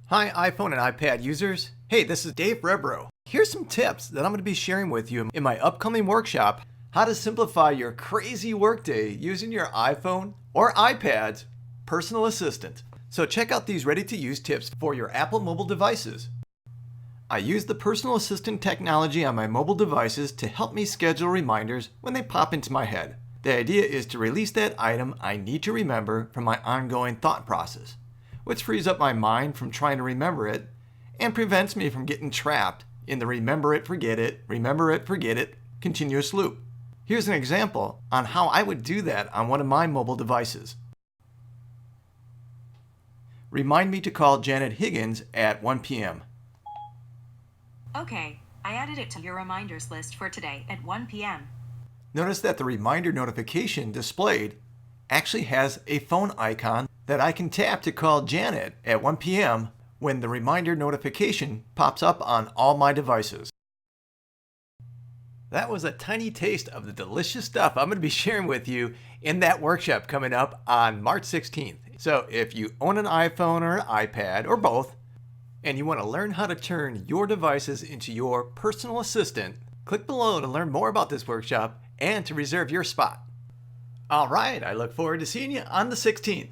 Hi iPhone and iPad users. Hey, this is Dave Rebro. Here's some tips that I'm going to be sharing with you in my upcoming workshop, how to simplify your crazy workday using your iPhone or iPad's personal assistant. So check out these ready-to-use tips for your Apple mobile devices. I use the personal assistant technology on my mobile devices to help me schedule reminders when they pop into my head. The idea is to release that item I need to remember from my ongoing thought process, which frees up my mind from trying to remember it and prevents me from getting trapped in the remember it, forget it continuous loop. Here's an example on how I would do that on one of my mobile devices. Remind me to call Janet Higgins at 1 p.m. Okay, I added it to your reminders list for today at 1 p.m. Notice that the reminder notification displayed actually has a phone icon that I can tap to call Janet at 1 p.m. when the reminder notification pops up on all my devices. That was a tiny taste of the delicious stuff I'm going to be sharing with you in that workshop coming up on March 16th. So if you own an iPhone or an iPad or both, and you want to learn how to turn your devices into your personal assistant, click below to learn more about this workshop and to reserve your spot. All right, I look forward to seeing you on the 16th.